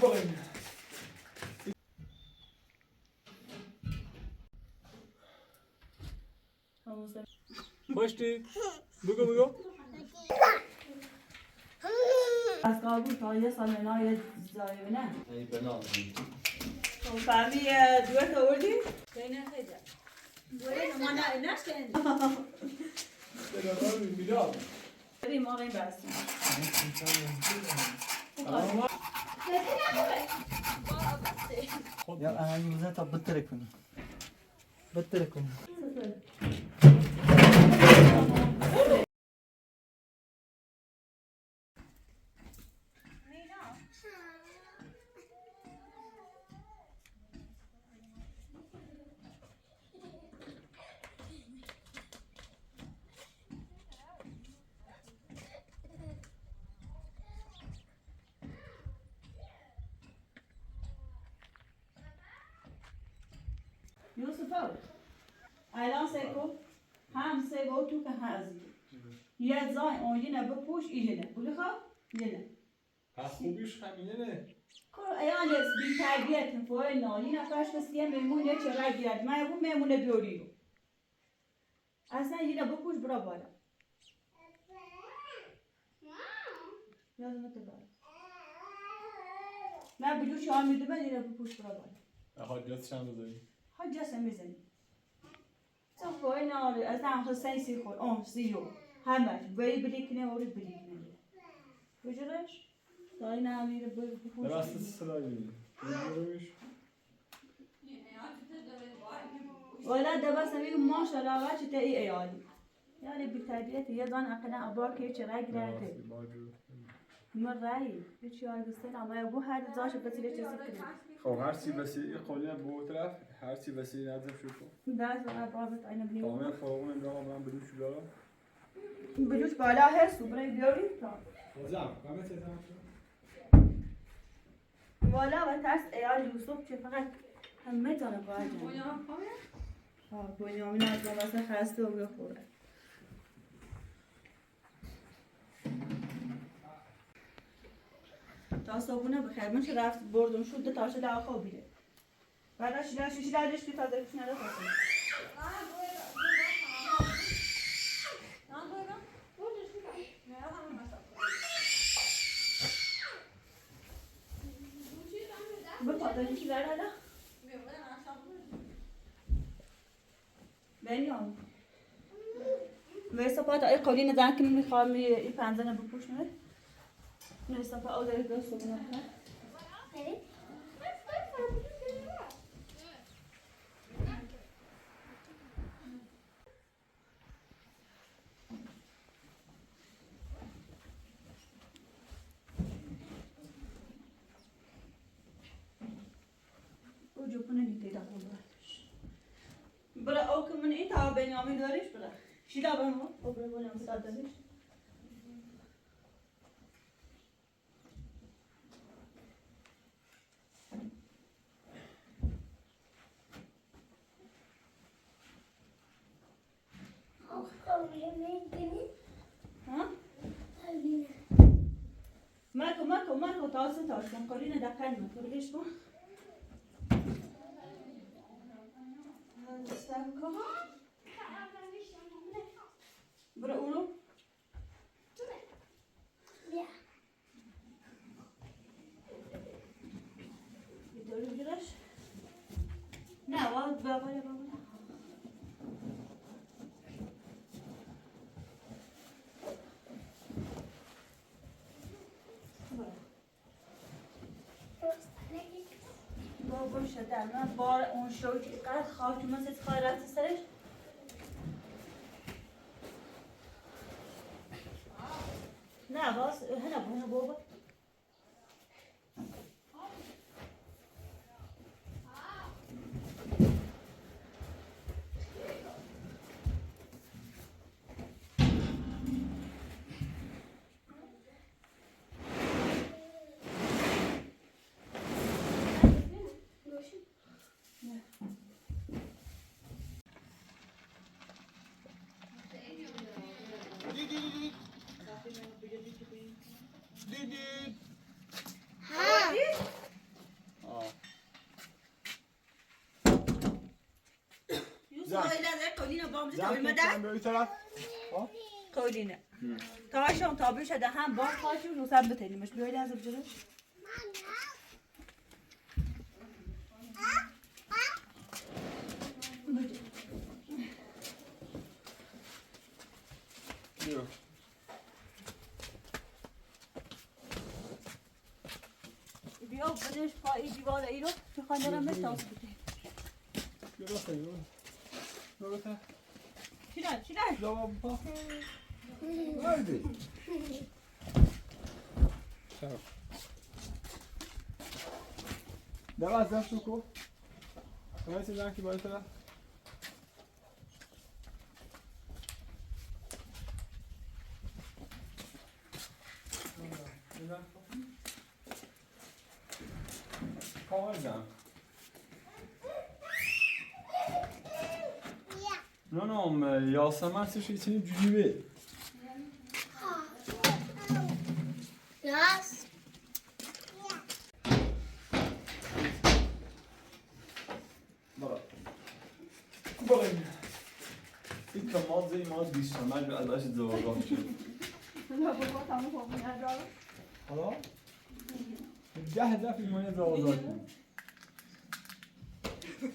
bakayım. Baştık. Bugü. از قبول تا یه سال منای زایونه Hayır ben aldım. فهمی دوت آوردی؟ بینه خیلی دوره ما نشکن Beraber bir bile aldım. بریم آقای برسیم Ya anamıza tabi bıttırık bunu. Bıttırık bunu. یوسف الان سیکو هم سیکو تو که هزی یه زای آینه بپوش ایجنه بولی خواه؟ یه Ha خوبیش همینه نه. ایان از بی تربیت فوی نالی نفرش کسیه میمونه چه رای گیرد من اون میمونه بیاری رو اصلا یه بپوش برا بالا یادم تبارد من بجو شام میدومه یه بپوش برا بالا حاجیات چند بزنی؟ حاجه میزنی تو فوی نالی اصلا حسین سی خور سیو همش بری بلیکنه اوری بلیکنه بجورش دایی نمیره بپوش Derası sırayı. Görmüş. ولا ده بس میگم ماشاءالله بچه تا ای ایالی یعنی بی تربیت یه دان اقلا ابار که چه رای گرفته مر رای هیچ یار گستن اما بو هر زاش بتیله چه سکری خب هر چی وسیله قانون به طرف هر چی وسیله نظر شو کن. داز ولا بابت اینا بنیو تمام فراغون امراه من بدون شلوار. بجوش بالا هست و برای بیاری تا Hocam, Mehmet Eten. والا و ترس ایال یوسف چه فقط همه تانه باید بنیامین از واسه خسته و بخوره تا صابونه بخیر من چه رفت بردم شد تا شده خوابیده بعد شیلش که تازه کش نده خواستم بپاتن چی برده ده؟ بنیام ویسا پاتا ای قولی ندن که میخوام ای پنزنه بپوشنه ویسا پا او داری دست رو بنام او جو کنه نیتی دا بردش برا او که من این تا بنیامی داریش برا شیدا برا ما او برا بنیام ساد داریش ماكو تاسه تاشون قرينا دخلنا ما ليش ما استنكو برا اولو يدوري بجرش لا والله بابا يا بابا بابا شده من بار اون شوی که قد خاک مثل خواهرات سرش نه باز هنا بابا Didi. قولینه با مجد زن قول کن مده به این طرف قولینه تا شون تابلو شده هم با خاطر و نوسم بتنیمش بیایید از بجرش بیا بیا بدش پایی دیوار ای رو میخوان دارم بتاس بده بیا بخواه بیا بخواه چی جواب با بردی شب دوست دفت رو کو همه چیز که باید طرف کامل زن نه یاسمن سش ایچنی جوجیبه Yes. برا برا این کماد زی ما بیشتر مجموع ازش زواگاه شد حالا 10 دفعه ایمانی زواگاه کنیم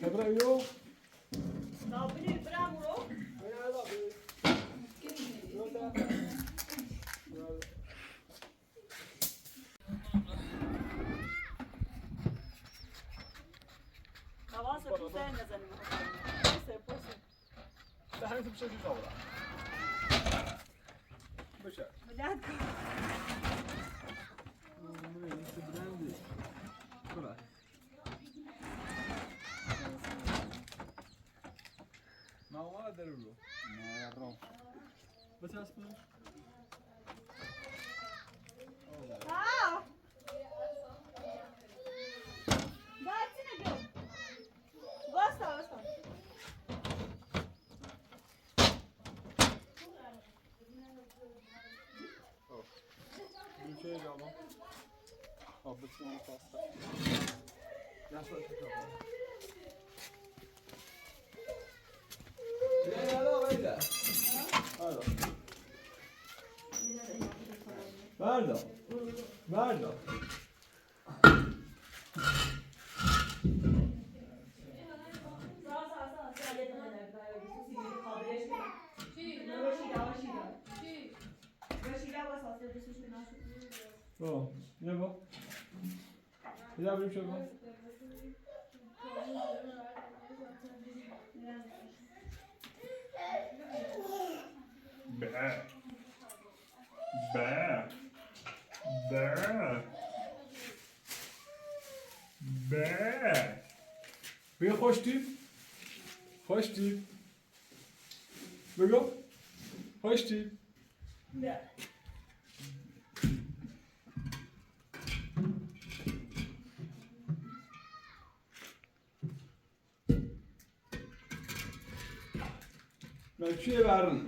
برا ایو ده همین تو بشه چیز آورا بشه ما ما در رو نه رو بس اسمه چه جامو آب بسیار پاستا یاسو بردا بردا نه با یه بریم شو با به به به به بیا خوش تیپ خوش تیپ بگو خوش تیپ من چیه برن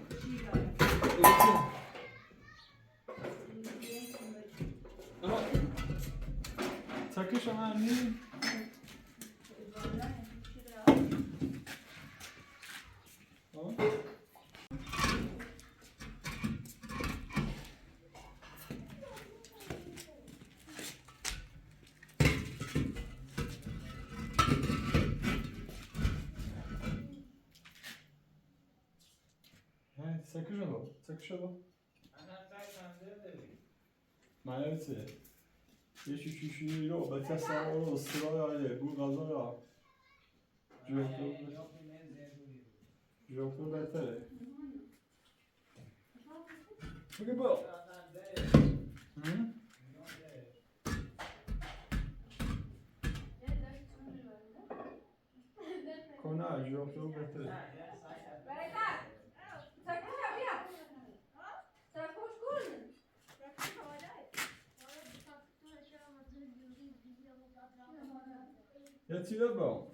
تاکیش من نی سکشو با من چه یه شیشی رو به تصور و سرای بو غذا جوکو بهتره بگه با کنه جوکو بهتره یه چی رو با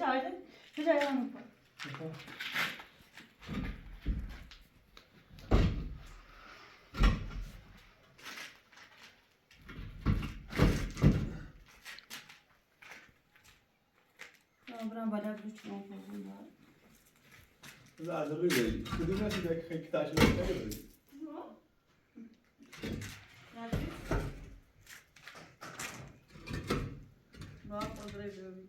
çağırdın. Bir de ayağını bak. برام بالا بچه نمی‌کنم. زده روی کدوم نشی که خیلی تاشو نمی‌کنی. نه خودره بیاری.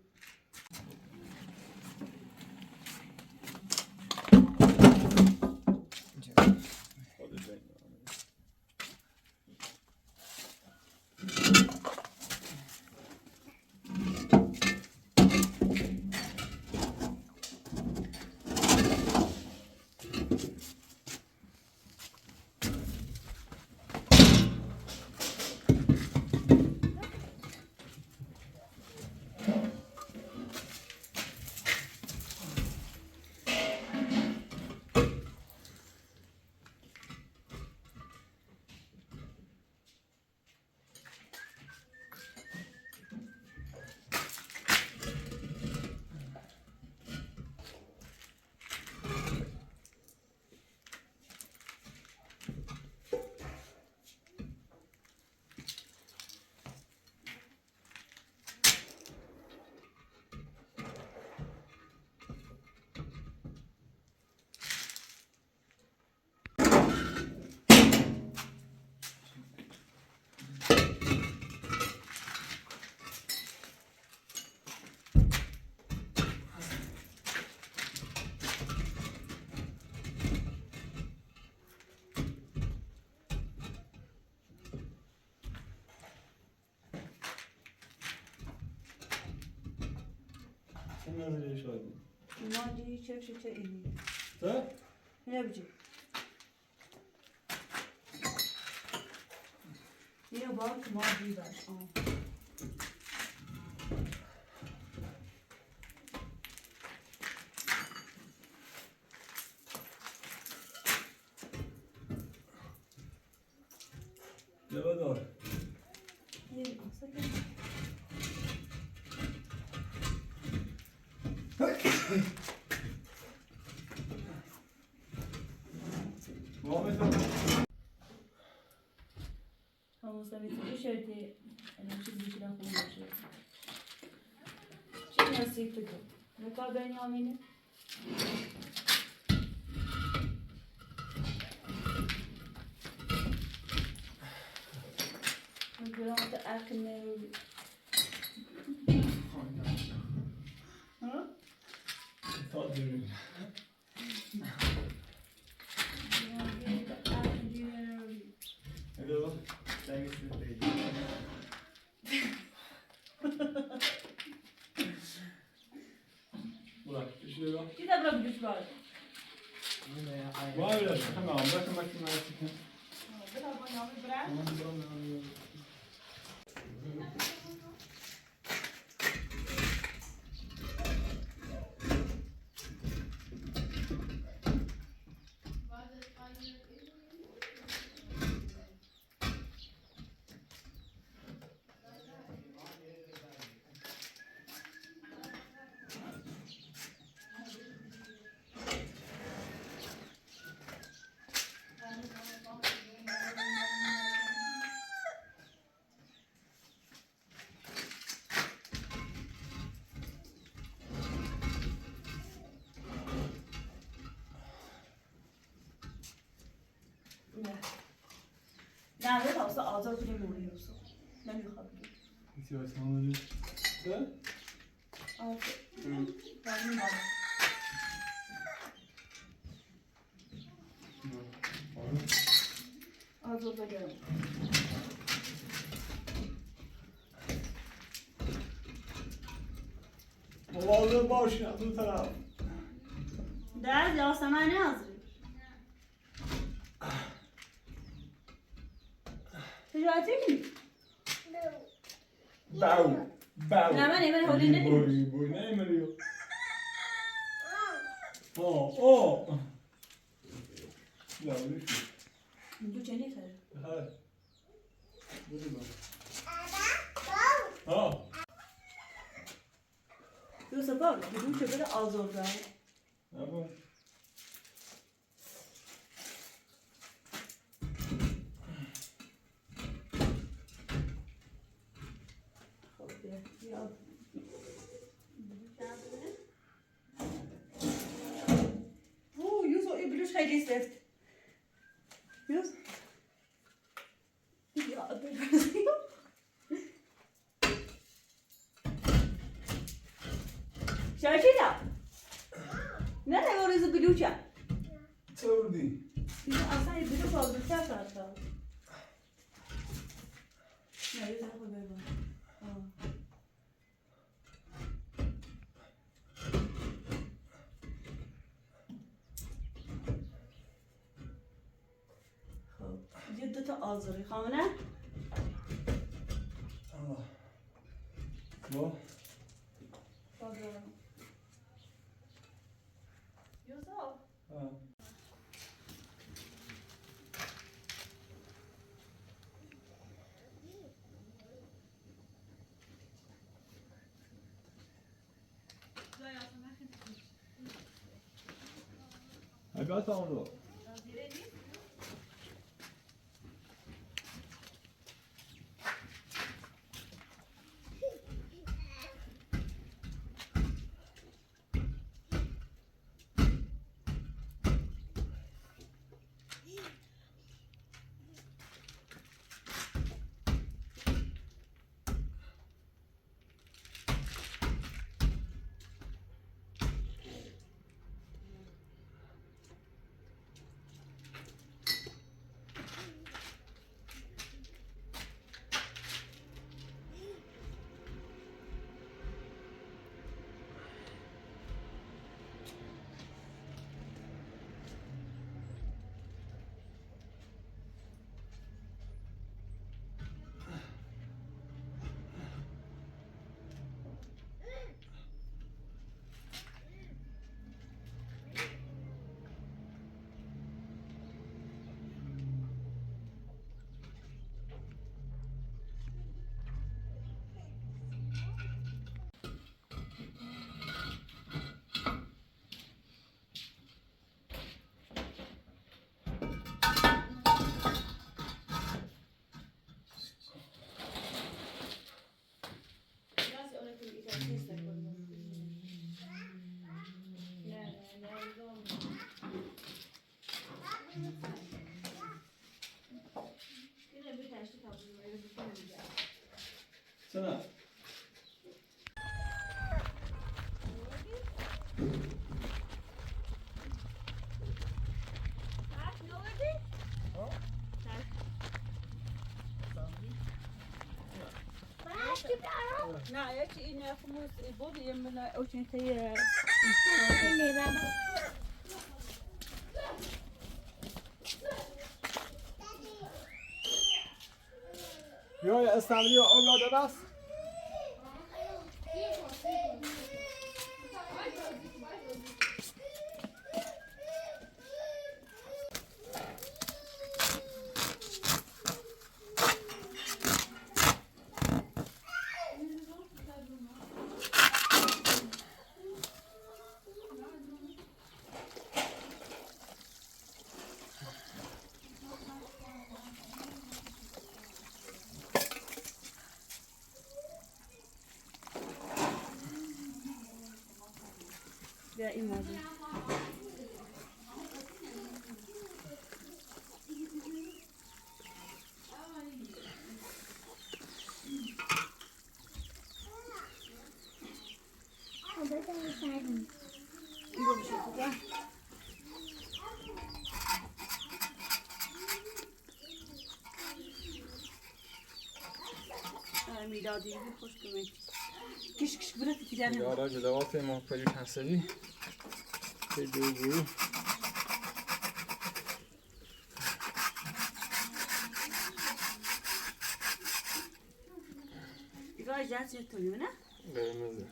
Sen nasıl yaşadın? ماجی چه اینی؟ ها؟ نه بچه. اینو باید که ماجی باش. Ne var? مستویت شرطی چیزی که نخونده باشه چی نصیب تو نکار بنیامینه گرامت اکنه ها؟ تا داریم Hello, thanks for the Burak, şuraya bak. کی دبر بودش بار؟ Vay be, tamam, bakın bakın artık. برای بنیامین برای؟ نه نه تاسو آزاد کنیم موری روسو نمیخواد İstiyorsan onu da. آزاد داریم آزاد بگیرم Ovallı başına bu taraf. در یاسمن hazır. تجارتی کنی؟ Bau. Bau. نه من ایمن حالی ندیم Boy neymiyor? Oh. Ya bu ne? دو چنی خیر Ha. Bu ne? Ha. Yusuf bak, bugün çok böyle az oldu. Ne bu? Ya. Yusuf, bir şey istedim. Yusuf. Ya, Şaşırla. Nereye orası buluca? Çevirdi. Aslında bir de kaldı, sen tarafta. Nereye tarafı böyle var? جدة آزري خامنة Allah. Bu? يوسف Ha. Evet oldu. Sana. لا يا شيء إنه خمس بود يمنا أو شيء تي یا استعمالی اولاد بس. يا إيمادي میلادی خوش کنید کش کش برات تیجانی یارا جلوات ما پری کنسلی به دو گروه ایگاه جنس یه نه؟ قرمزه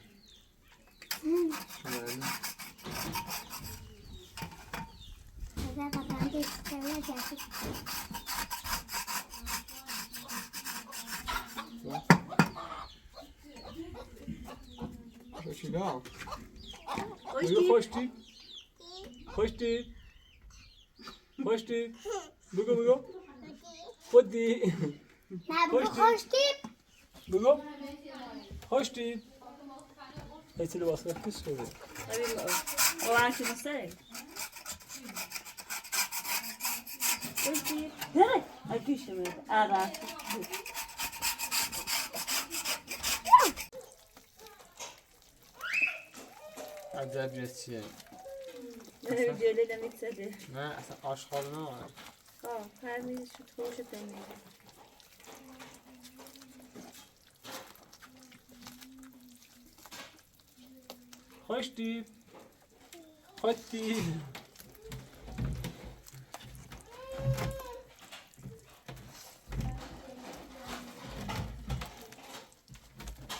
Ja. خوشتی؟ خوشتی؟ خوشتی؟ خوشتی؟ بگو خودی نه بگو خوشتی. بگو خوشتی؟ هیچی لباس نکش شده واقعا چی مسته؟ خوشتی؟ نه اکیش نمید آقا عجب چیه؟ نه جلی نمید سده نه اصلا آشغال نه هر میزی شد خوشت نمید خوشتی؟ خوشتی؟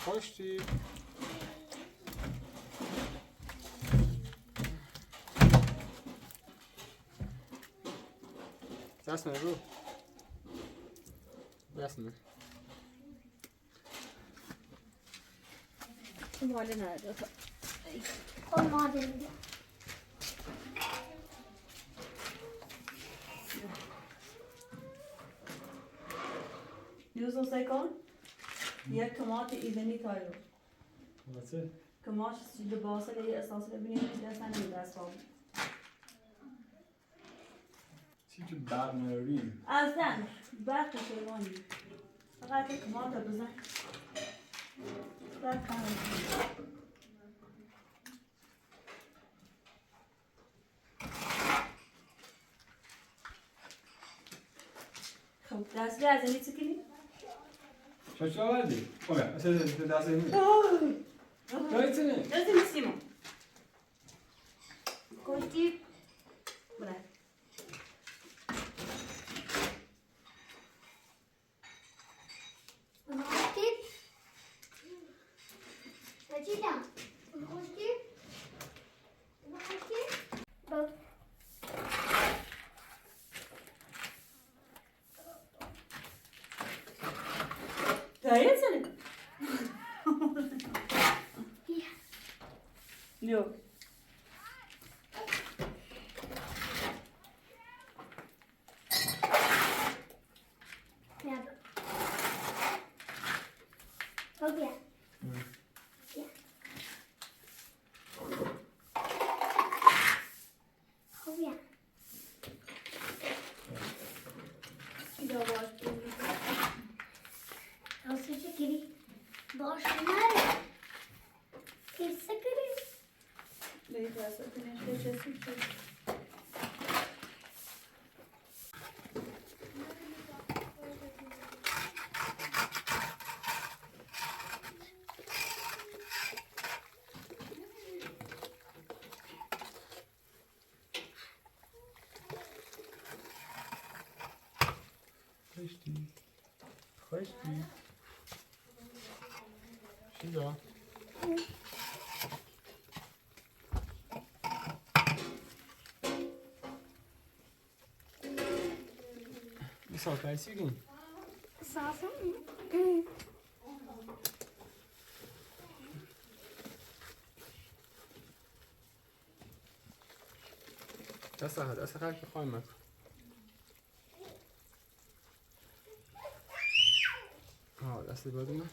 خوشتی؟ دست رو دست ماله نداره اون مادر یوسف سکن یک تومات ایزنی تایو Warte. کماش لباسه لیه اساس ببینید دست نمید دست بابی چی که برناری اصلا برق شیوانی فقط یک کمات بزن برق کنم خب دست بی از اینی چی کنی؟ چه آوردی؟ اوه اصلا دست اینی دست اینی دست اینی سیما خوشتی؟ بله خوشتی. سچیدم خوشتی. خوشتی. بگو دایت سنی یو نه हो गया हो गया اینجا باش Hızlıca geri boşlar. Kimse geri. لیت واسه کنش بچسیم خوشتی خوشتی چی دا؟ مثال پرسی کن Sağsın. دست خرک بخواهیم مکن دست بادیم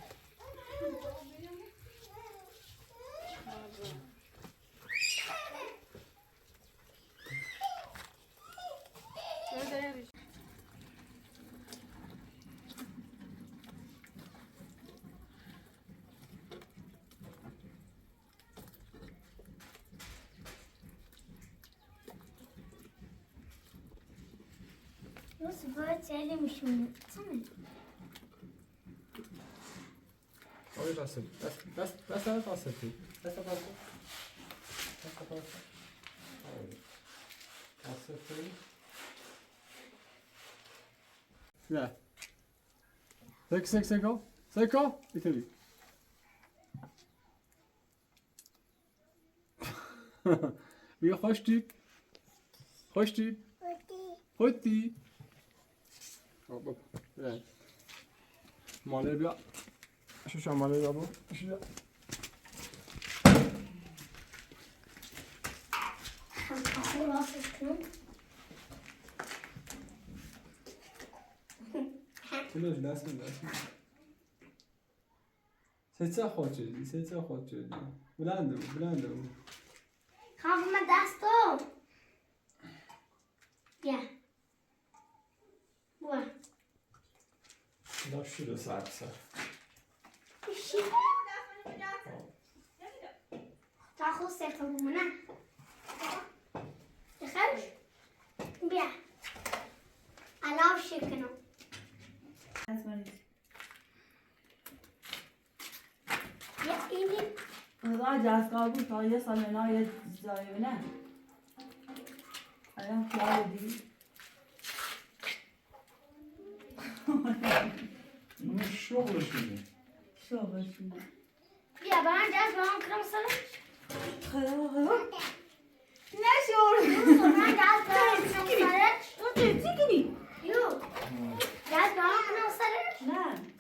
Nasıl böyle söylemişim? Tamam. آقای قاسم دست قاسم دست قاسم نه سکو بیتری بیا خوشتی خودی ماله بیا شو ماله بیا بو خلاصش کنم تلوش دست من سه خود شدی بلنده بود خواهم من دستم بیا بیا دا شده سر بشی تا خود سرتون بمونه بخرش بیا علاو شکنم بیا اینی راه دستگاه بود تا یه سال اینا یه جایی نه الان خیال دی اون شغلشونه بیا برن دست با هم کرم سرش نشور برن دست با هم کرم سرش تو چی کنی؟ یو دست با هم کرم سرش نه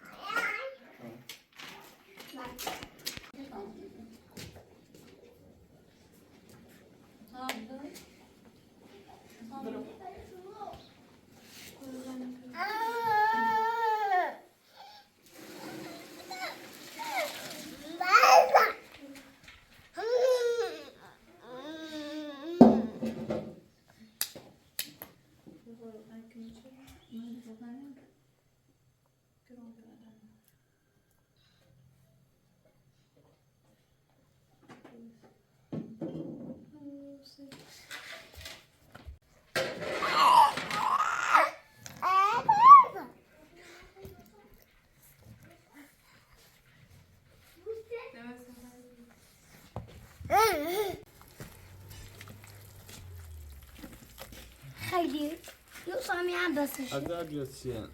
خیلی یو سامی هم دستش ادبیاتیه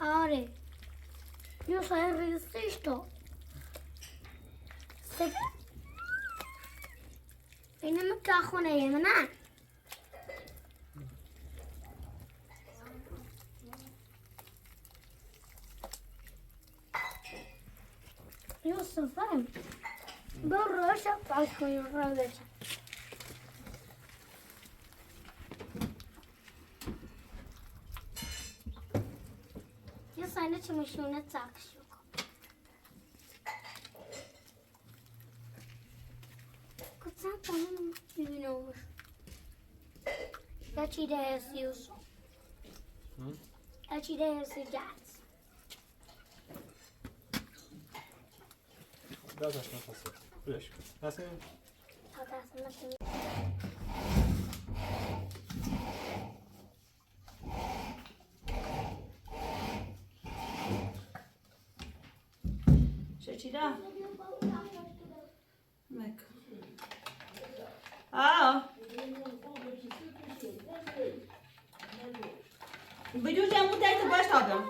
آره یو سامی ریستش تو اینه که خونه یه نه یوسف برو شب باش کنیم رو بچه یه سایده چه مشونه تاکش بکن کتن تمام ببینوش یا چی ده هستی یوسف یا چی ده هستی جهت دستش نفسه بلش کن دست تا دست نکنی چیدا؟ مک. بدون جمع دیت باش تابم.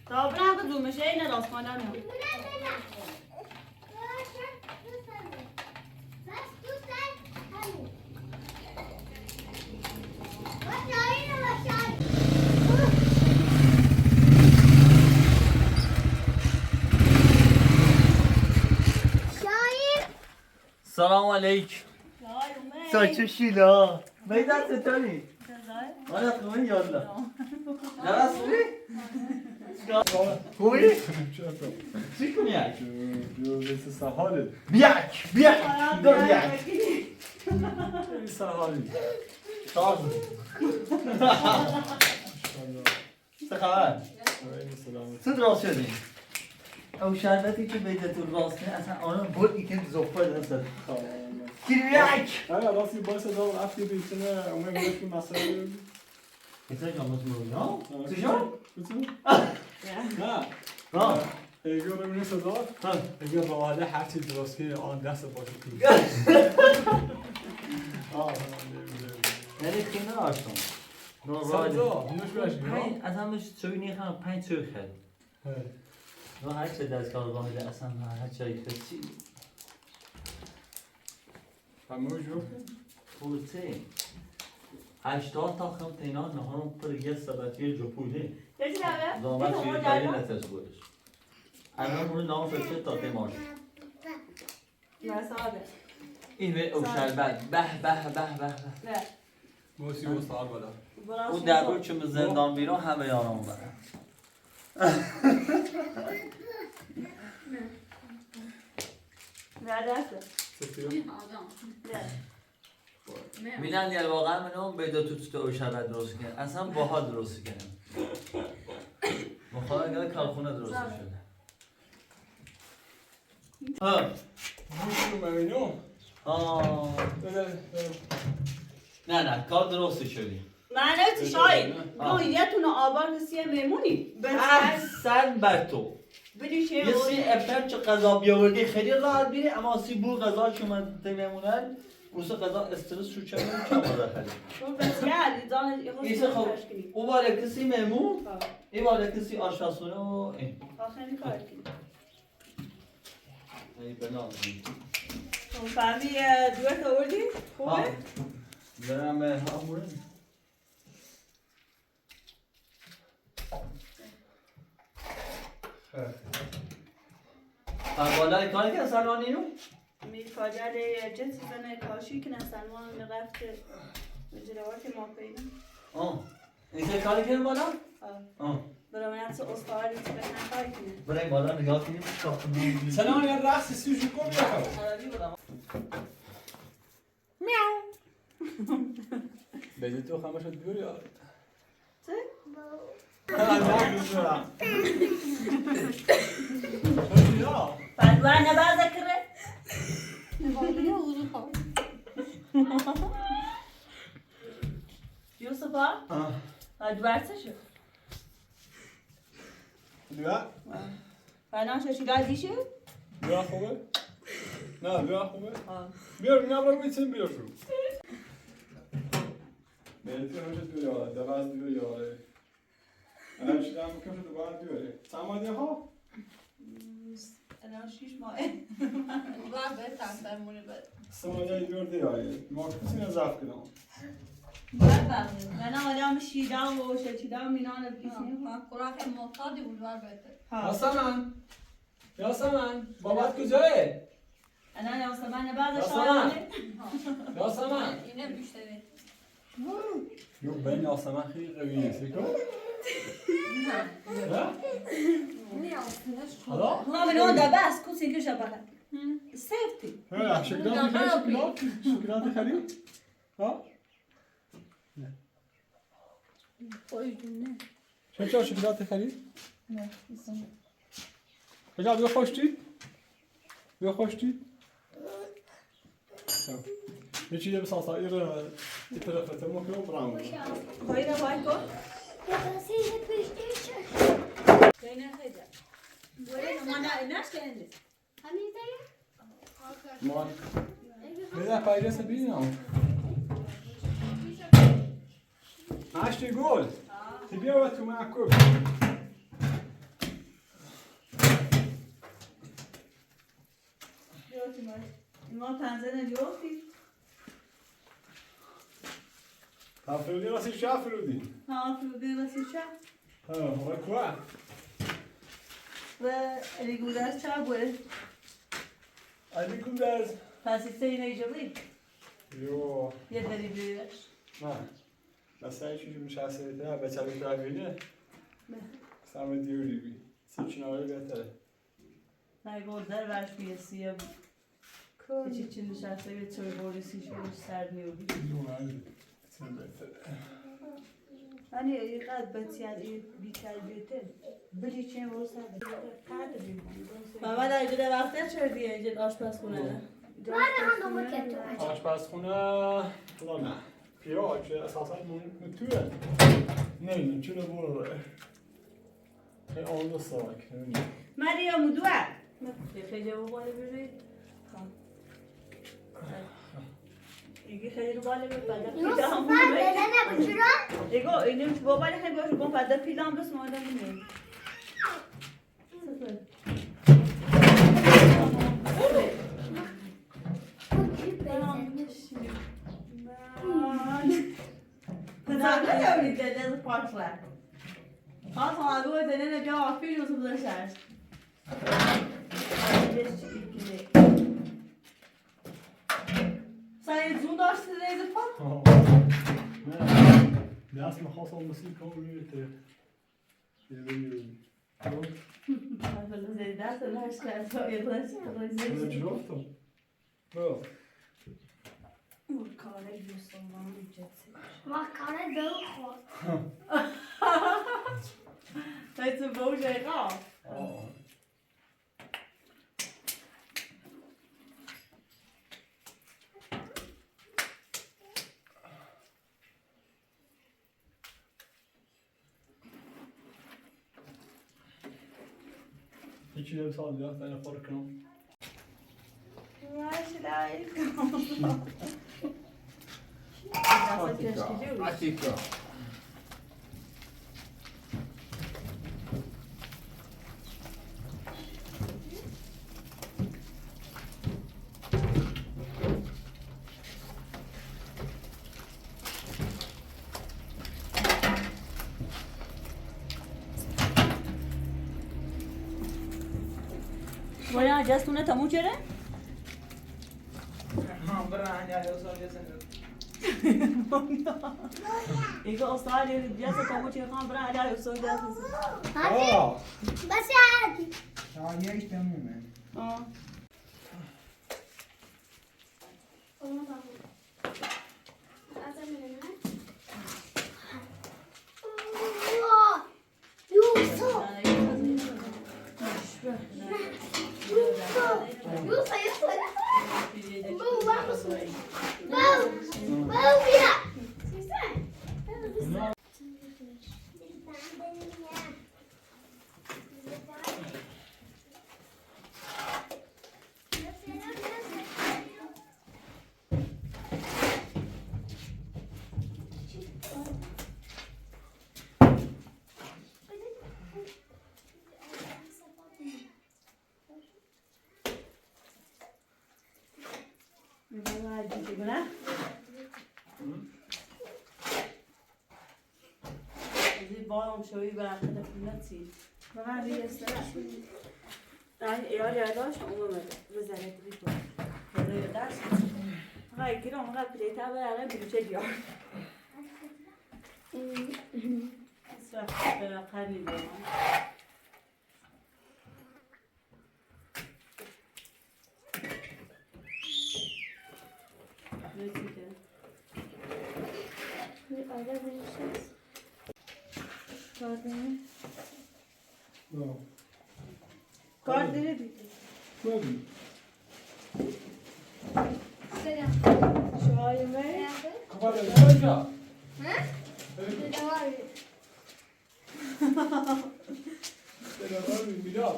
تابم بدون مشه این راست کنم. سلام علیکم. سایچه شیلا. میدان ستانی. آره خوبی یالا. درست خوبی؟ خوبی؟ چی کنی اک؟ بیوزیت سهاله بیاک دور بیاک. این سهالی تاز. چه خبر؟ تو راست شدی؟ او شربتی که بیده تو راست کنی اصلا آنها بردی که زفر دست کریک آره راستی باعث دار رفتی بیتونه اومه گفت که مسئله Esa é a nossa reunião? Você já? نه Ah. اگه رو میرسه دار اگه راهله هر چی درست که آن دست باشه توی یعنی خیلی ناشتم. سبزا همش باشه پنج از همش چوی نیخم پنج چوی خیلی. و هر چه دستگاه راهله اصلا هر چه خیلی. همه جو پولتی. 80 تا خم تینا نهارم پر یه سبتی جو پولی. چی داره؟ زامن چیزی کاری نتیجه بودش. الان اون نام فرسته تا تیماش. مساله. این به او شربت به به به به نه موسی و صاحب بالا او در رو چون به زندان بیرون همه یاران برن نه دسته سفیو نه میلن یه واقعا من اون بیدا تو او شربت درست کنم اصلا باها درست کنم مخواهد اگر کارخونه درست شده ها موسی رو ممنون نه کار درست شدی من چی شاید رویتون آبار کسی میمونی احسن بر تو بدی چه یه سی اپر چه غذا بیاوردی خیلی راحت بیری اما سی بو غذا شما میمونن اوسه غذا استرس شو چه میمون چه ماده خیلی اون بسیار دیدان ایسه خب او باره کسی میمون این باره کسی آشپزخونه و این آخری کار کنی ای بنام اون فهمی دوت آوردی؟ خوبه؟ برم همونه بالای کاری که سلمان اینو؟ میفاجر جنسی زنه کاشی که سلمان رفت جلوات ما پیدا این که کاری که بالا؟ برای من از استعاری که بهنه کاری کنه برای بالا نگاه کنیم سلام یه رقص سیوشو کن بخواه میاو بگه تو خمه شد بیوری آره چه؟ فدوه نباز کره یوسف فدوه چه شد؟ بیا فنان ششیده دیشه؟ بیا خوبه؟ نه بیا خوبه؟ بیار نبرم میتونیم بیار شروع بیتی همه شد بیوری آره دواز بیوری آره الان شدم بکن شد باید بیوری سامادی ها؟ الان 6 ماه باید به تنبمونه بده سامادی بیور دی آره ما کسی نزاف کنم باید بقیه من آدم شیده و شچیده و مینان بیسیم خوراک معتادی بود باید بده یاسمن بابات کجایه؟ الان یاسمن بعد یاسمن شایانه یاسمن اینه بیشتره یو بین یاسمن خیلی قویه سیکو؟ نه؟ حالا؟ ما من اون دبست کسی که شبکه سیفتی شکلات خرید؟ ها؟ چه شکلات خرید؟ نه بگم بیا خوشتید؟ بیا خوشتید؟ یه چیزی به ساسایی رو یه طرفت مکرم برام خواهی رو باید کن؟ خیلی نخیده ما نشکنده ما بده پیرس بینم هشتی گل تی بیا و تو معکوب ما تنزه ندیوفتی فرودی راستی چه فرودی؟ فرودی راستی چه؟ و کوه؟ و الی گودرز چه بوده؟ الی گودرز؟ پسی سه نیجوری؟ یو یه داری بیرش نه مثلا چیزی میشه سریعتر بچه رو تغییره سمه دیوری بی سیچناره بهتره نه گودر برش بیه سیه هیچی چی نشسته یه توی بوری سیشونش سر میوبی hani اینقدر بسیار بی تربیته بلی چه واسه محمد اگه وقته چه بیه اینجا آشپزخونه آشپزخونه لا نه پیاج اساسا توه نه چرا برو خیلی آن ساک مریم دوه خیلی بالا بری ایگه خیلی رو بالا بپرده Youssef ben bedene bıçıran. ایگو اینم تو بالا خیلی باشه بون پرده پیلان بس مادر نمی Kızartma da öyle dedi parçalar. Ha sonra bu ödene ne cevap veriyorsun bu dışarı. وقتی میخواستم موسیقی کنم روی ته یه بگیریم زیده تا لش کرد تا ایدش من جفتم برو کاره یوسف من جدسی ماکانه دو خورد. Weet je boos en gaaf? یکی دو سال دیگه تا نفر کنم Mas daí Atika. Vogliamo già stunata mucere? Ik ga Australië de jazz kan moet je gaan brengen of zo dat is. بس عادي. ثانية تماما. Waarom zou je bij het zien? We gaan hier straks. Ja, dat is ongeveer. We zijn het niet voor. Dat is. Ga ik hier om gaan pleten hebben en dan moet je ja. Zo, dat kan niet doen. Weet je het? Kart dene di. Koydum. Şöyle mi? Kapat önce. Selam Mila.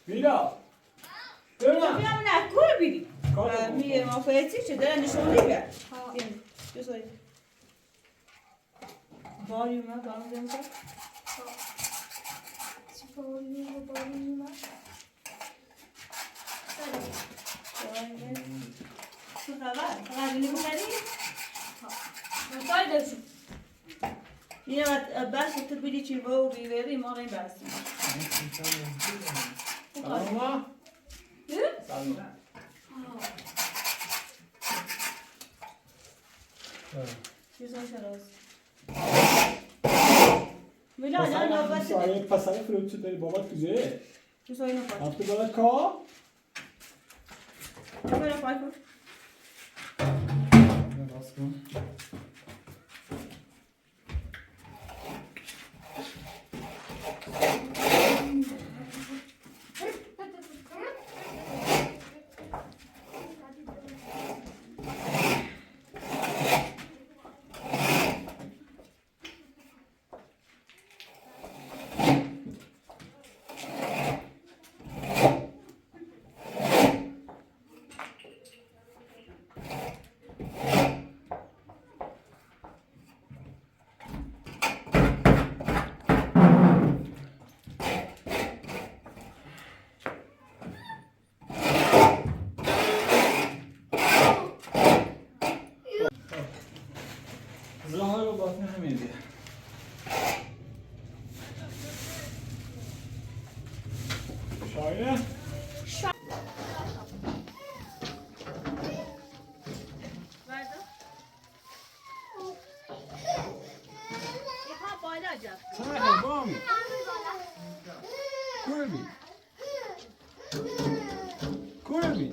Mila. بیا نه کور بیدی میگه ما فایتی چه داره نشونی بیار چه سایی باری اومد دارم زیم کرد چه خبر؟ فقط بینی بخری؟ مطای داشت یه بس تو بیدی چی باو بیوری ما غیم بستیم Salma. Salma. Güzel şarası. Mila ne nöbet Sahip pasayı fırıntı deli babat güzel. Güzel ne yapar? Yaptı bana ka. Ne böyle yapar mı? Ne baskın? Zıralar o batını hemiydi. Şöyle. Kurbi. Kurbi.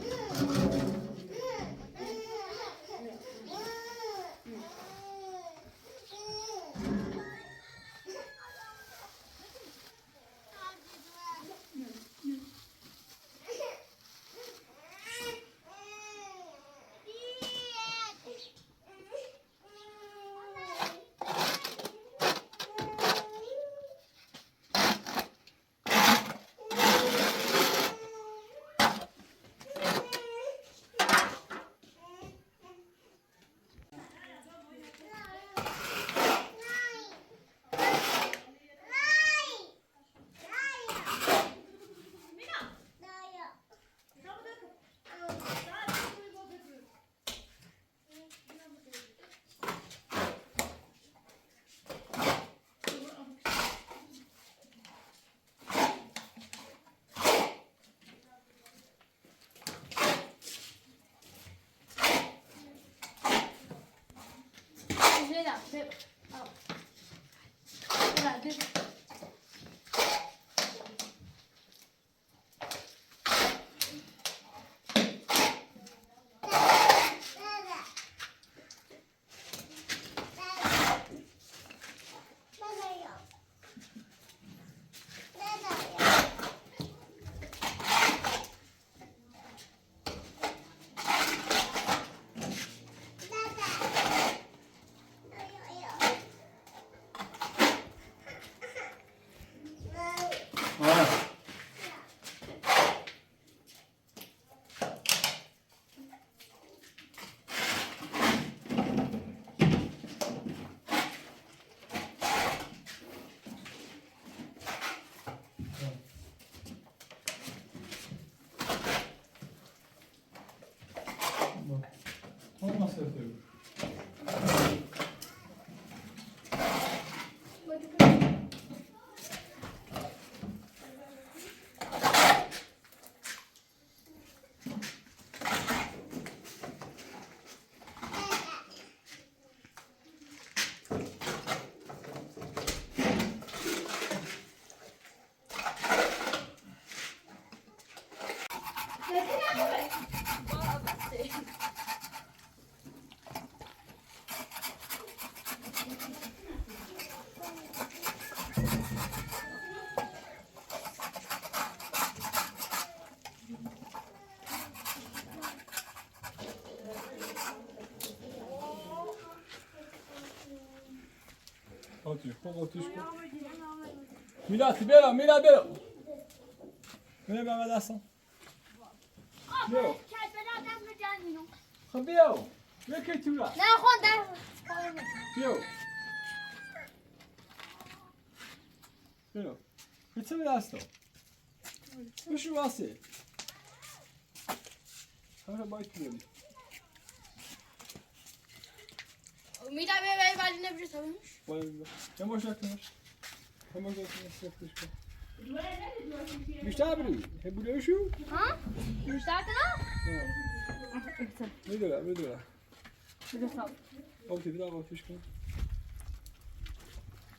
Olmasa yapıyorum. آتیش کن آتیش کن میلاد برو میلاد برو برو به دستم برو خب بیاو بیا که تو را نه خون در بیاو برو بیچه به دستم بشو واسه همه باید بیاری میدم به ولی نمیشه تمومش باید چه باشه کنش چه باشه کنش سفتش کن بیشتر بری بوده شو ها بیشتر کنم میدونم آتیش بیدار آتیش کن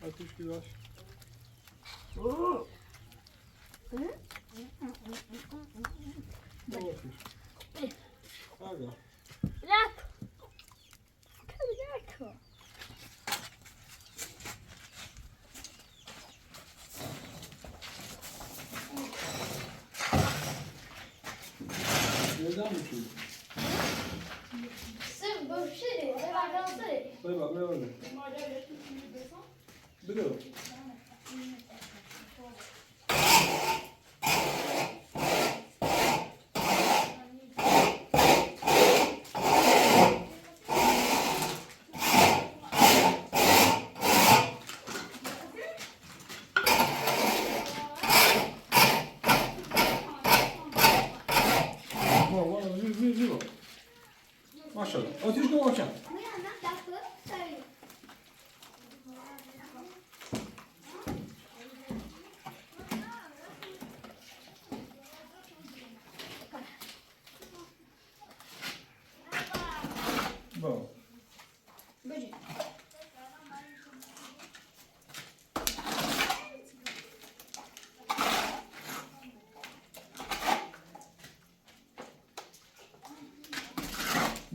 آتیش که باش آتیش آگاه لک لک Neden mi çocuk? Sen böyle bir şey değil. Ben kalsayım. Buraya bak, buraya bak. Buraya bak. Maşallah. Ateş ne olacak? Bu. Böcek.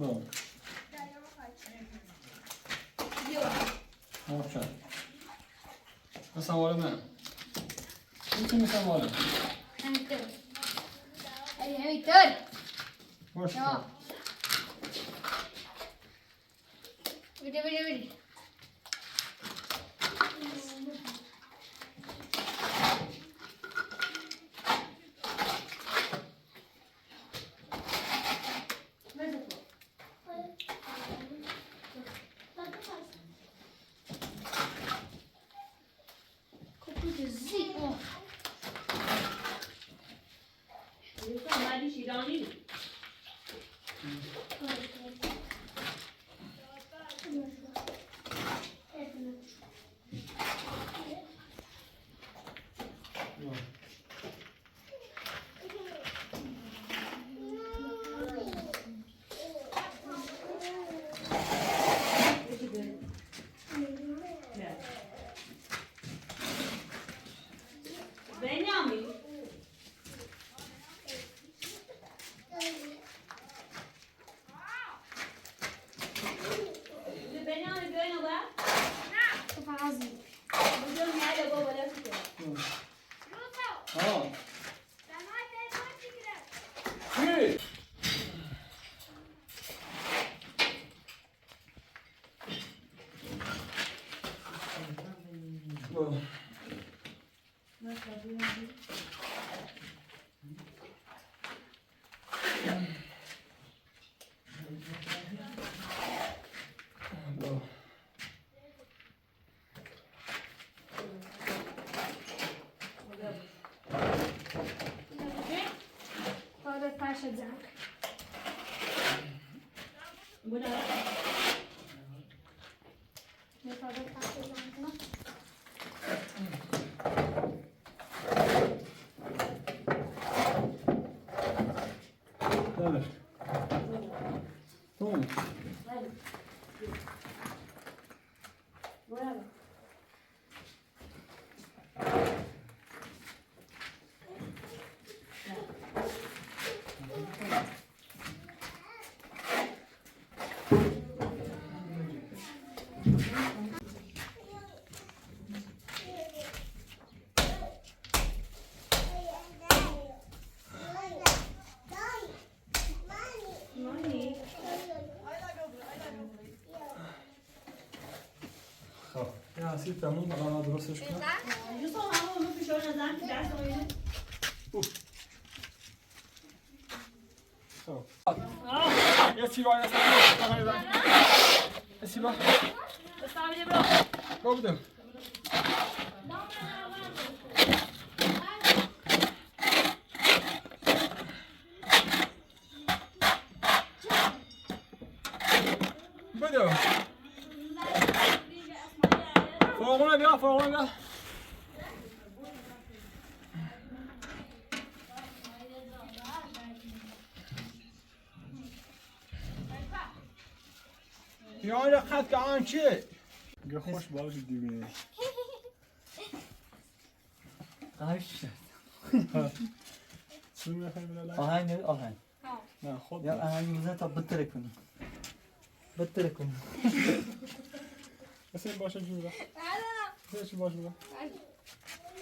برو ماشاءالله مثلا وارد نه میتونی مثلا وارد همینطور باش نه بیده Benjamin. Benjamin going over? تفاصيل بدون ما يلعبوا ولا فكرة. ها چی؟ هذا باشا زاك Buna. هذا باشا زاك دارش توم Buna. خب یه حسید تموم فقط درستش کنم Yusuf ama onu bir şöyle neden ki ders oyunu. خب یه چی باید یه چی باید Sabine bro. برو بدم بدم فوقونه بیا فوقونه بیا یا خط که آن چیه؟ گه خوش باش دیگه قاش چی میخوای بله؟ آهنگ آهنگ نه خود یا آهنگ میزنه تا بتره کنی بتره کنی مثل باشه جوره چی باشه بله؟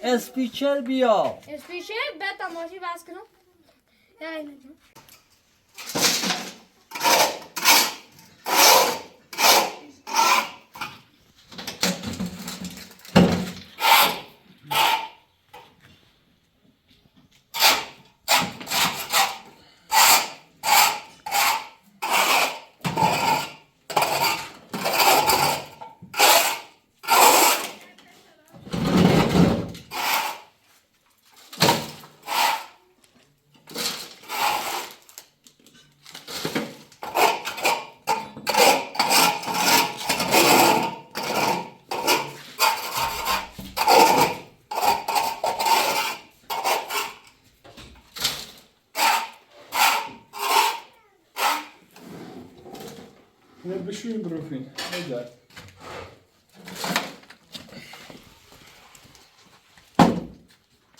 اسپیچر بیا اسپیشل بعد تماشی بس کنم یا اینجا Ne beschweren daraufhin. Egal.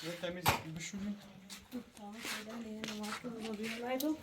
Ne temiz beschweren. Tamam, şuradan yine namaz kılıyor.